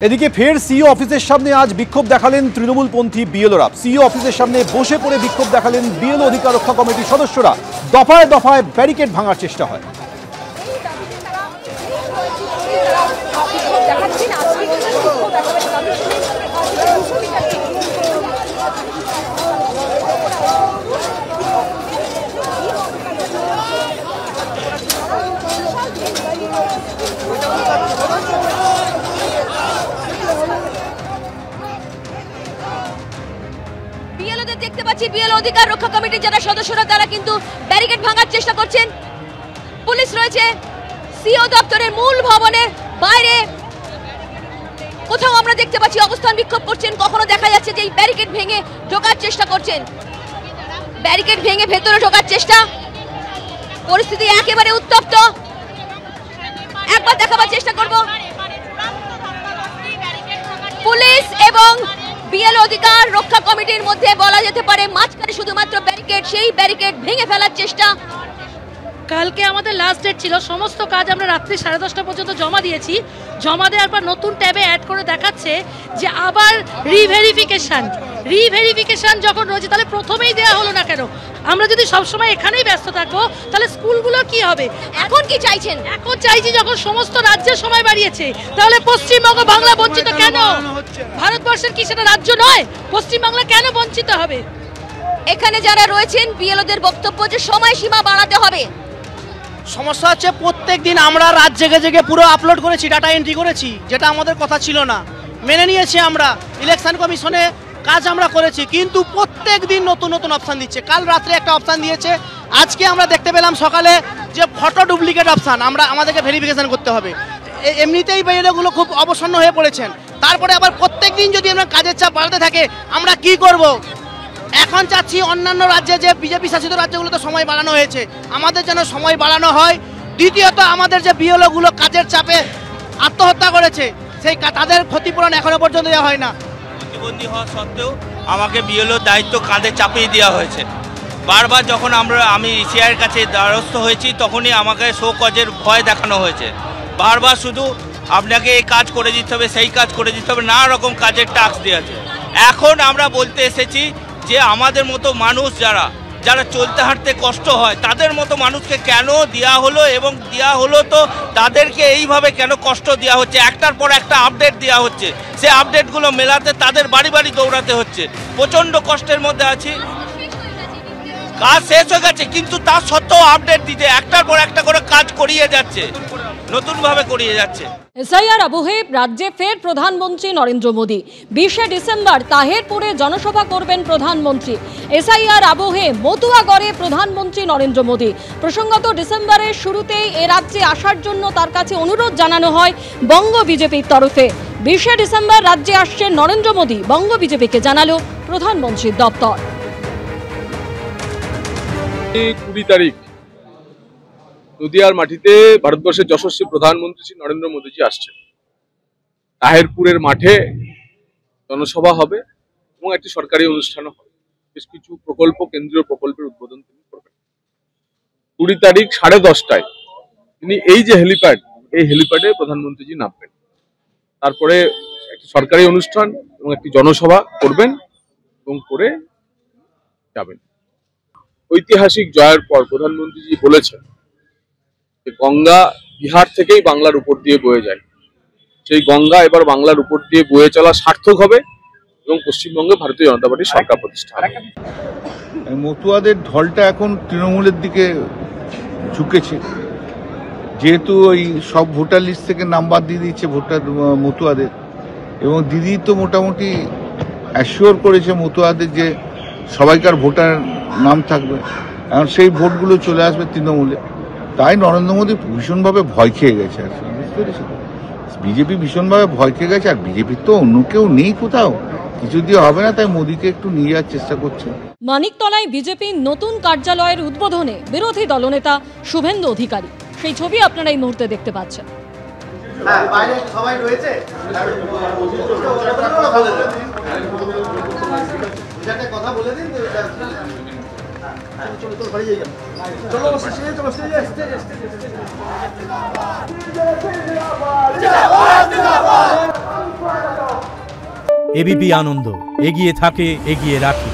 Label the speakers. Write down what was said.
Speaker 1: এদিকে ফের সিইও অফিসের সামনে আজ বিক্ষোভ দেখালেন তৃণমূলপন্থী বিএলওরা। সিইও অফিসের সামনে বসে পড়ে বিক্ষোভ দেখালেন বিএলও অধিকার রক্ষা কমিটির সদস্যরা। দফায় দফায় ব্যারিকেড ভাঙার চেষ্টা হয়।
Speaker 2: দেখতে পাচ্ছি বিএলও অধিকার রক্ষা কমিটির যারা সদস্যরা তারা কিন্তু ব্যারিকেড ভাঙার চেষ্টা করছেন। পুলিশ রয়েছে সিইও দপ্তরের মূল ভবনের বাইরে। কোথাও আমরা দেখতে পাচ্ছি অবস্থান বিক্ষোভ করছেন, কখনো দেখা যাচ্ছে যে এই ব্যারিকেড ভেঙে ঢোকার চেষ্টা করছেন। ব্যারিকেড ভেঙে ভেতরে ঢোকার চেষ্টা, পরিস্থিতি একেবারে উত্তপ্ত। একবার দেখাবার চেষ্টা করব। পুলিশ এবং বিএলও অধিকার রক্ষা কমিটির মধ্যে বলা যেতে পারে মাঝখানে শুধুমাত্র ব্যারিকেড, সেই ব্যারিকেড ভেঙে ফেলার চেষ্টা।
Speaker 3: কালকে আমাদের লাস্ট ডেট ছিল, সমস্ত কাজ আমরা রাত্রি 10:30 পর্যন্ত জমা দিয়েছি। জমা দেওয়ার পর নতুন ট্যাবে অ্যাড করে দেখাচ্ছে যে আবার রিভেরিফিকেশন যখন রয়েছে, তাহলে প্রথমেই দেওয়া হলো না কেন? আমরা যদি সবসময় এখানেই ব্যস্ত থাকবো তাহলে স্কুলগুলো কি হবে?
Speaker 2: এখন কি চাইছেন?
Speaker 3: এখন চাইছি যখন সমস্ত রাজ্যের সময় বাড়িয়েছে, তাহলে পশ্চিমবঙ্গ বাংলা বঞ্চিত কেন? ভারতবর্ষের কি সেটা রাজ্য নয়? পশ্চিমবাংলা কেন বঞ্চিত হবে?
Speaker 2: এখানে যারা রয়েছেন বিএলওদের বক্তব্য যে সময়সীমা বাড়াতে হবে।
Speaker 4: সমস্যা হচ্ছে প্রত্যেক দিন আমরা রাত জেগে জেগে পুরো আপলোড করেছি, ডাটা এন্ট্রি করেছি, যেটা আমাদের কথা ছিল না, মেনে নিয়েছি আমরা। ইলেকশন কমিশনে কাজ আমরা করেছি, কিন্তু প্রত্যেক দিন নতুন নতুন অপশান দিচ্ছে। কাল রাত্রে একটা অপশান দিয়েছে, আজকে আমরা দেখতে পেলাম সকালে যে ফটো ডুপ্লিকেট অপশান, আমাদেরকে ভেরিফিকেশন করতে হবে। এমনিতেই বিএলওগুলো খুব অবসন্ন হয়ে পড়েছেন, তারপরে আবার প্রত্যেক দিন যদি আমরা কাজের চাপ বাড়াতে থাকে আমরা কি করব? এখন চাচ্ছি অন্যান্য রাজ্যে যে বিজেপি শাসিত রাজ্যগুলোতে সময় বাড়ানো হয়েছে, আমাদের যেন সময় বাড়ানো হয়। দ্বিতীয়ত আমাদের যে বিএলওগুলো কাজের চাপে আত্মহত্যা করেছে, সেই তাদের ক্ষতিপূরণ এখনো পর্যন্ত দেওয়া হয় না।
Speaker 5: প্রতিবন্ধী হওয়া সত্ত্বেও আমাকে বিএলও দায়িত্ব কাঁধে চাপিয়ে দেওয়া হয়েছে। বারবার যখন আমি ইসিআইয়ের কাছে দ্বারস্থ হয়েছি তখনই আমাকে শো কজের ভয় দেখানো হয়েছে। বারবার শুধু আপনাকে এই কাজ করে দিতে হবে, সেই কাজ করে দিতে হবে, নানা রকম কাজের টাস্ক দিয়েছে। এখন আমরা বলতে এসেছি যে আমাদের মতো মানুষ যারা চলতে হাঁটতে কষ্ট হয়, তাদের মতো মানুষকে কেন দেওয়া হলো, এবং দেওয়া হলো তো তাদেরকে এইভাবে কেন কষ্ট দেওয়া হচ্ছে? একটার পর একটা আপডেট দেওয়া হচ্ছে, সে আপডেটগুলো মেলাতে তাদের বাড়ি বাড়ি দৌড়াতে হচ্ছে। প্রচণ্ড কষ্টের মধ্যে আছি, কাজ শেষ হয়ে গেছে, কিন্তু তার সত্ত্বেও আপডেট দিতে একটার পর একটা করে কাজ করিয়ে যাচ্ছে, নতুনভাবে করিয়ে যাচ্ছে।
Speaker 6: এসআইআর আবহে রাজ্যে ফের প্রধানমন্ত্রী নরেন্দ্র মোদী। 20শে ডিসেম্বর তাহেরপুরে জনসভা করবেন প্রধানমন্ত্রী। এসআইআর আবহে মতুয়াগড়ে প্রধানমন্ত্রী নরেন্দ্র মোদী। প্রসঙ্গত ডিসেম্বরের শুরুতেই এ রাজ্যে আসার জন্য তার কাছে অনুরোধ জানানো হয় বঙ্গ বিজেপির তরফে। 20শে ডিসেম্বর রাজ্যে আসছেন নরেন্দ্র মোদী, বঙ্গ বিজেপিকে জানালো প্রধানমন্ত্রীর দপ্তর।
Speaker 7: 20 তারিখ নদিয়ার মাটিতে ভারতবর্ষের যশস্বী প্রধানমন্ত্রী শ্রী নরেন্দ্র মোদীজি আসছেন। তাহেরপুরের মাঠে জনসভা হবে এবং একটি সরকারি অনুষ্ঠানও হবে। বেশ কিছু কেন্দ্রীয় প্রকল্পের উদ্বোধন তিনি করবেন। 20 তারিখ 10:30টায় তিনি এই যে হেলিপ্যাড, এই হেলিপ্যাডে প্রধানমন্ত্রীজি নামবেন। তারপরে একটি সরকারি অনুষ্ঠান এবং একটি জনসভা করবেন এবং করে যাবেন। ঐতিহাসিক জয়ের পর প্রধানমন্ত্রীজি বলেছেন যে গঙ্গা বিহার থেকেই বাংলার উপর দিয়ে বয়ে যায়, সেই গঙ্গা এবার বাংলার উপর দিয়ে বয়ে চলা সার্থক হবে এবং পশ্চিমবঙ্গে ভারতীয় জনতা পার্টির সরকার প্রতিষ্ঠা হবে।
Speaker 8: মতুয়াদের ঢলটা এখন তৃণমূলের দিকে ঝুঁকেছে, যেহেতু ওই সব ভোটার লিস্ট থেকে নাম্বার দিয়ে দিচ্ছে ভোটার মতুয়াদের, এবং দিদি তো মোটামুটি অ্যাসিওর করেছে মতুয়াদের যে সবাইকার ভোটার নাম থাকবে, এখন সেই ভোটগুলো চলে আসবে তৃণমূলে। তাই নরেন্দ্র মোদী ভীষণভাবে ভয় খেয়ে গেছে, আর বুঝতে পেরেছি বিজেপি ভীষণভাবে ভয় খেয়ে গেছে। আর বিজেপির তো অন্য কেউ নেই কোথাও, কিছু দিয়ে হবে না, তাই মোদীকে একটু নিয়ে যাওয়ার চেষ্টা করছে।
Speaker 6: মানিকতলায় বিজেপির নতুন কার্যালয়ের উদ্বোধনে বিরোধী দলনেতা শুভেন্দু অধিকারী, সেই ছবি আপনারা এই মুহূর্তে দেখতে পাচ্ছেন।
Speaker 9: কথা বলে দিন, চলো
Speaker 10: এবিপি আনন্দ, এগিয়ে থাকে, এগিয়ে রাখে।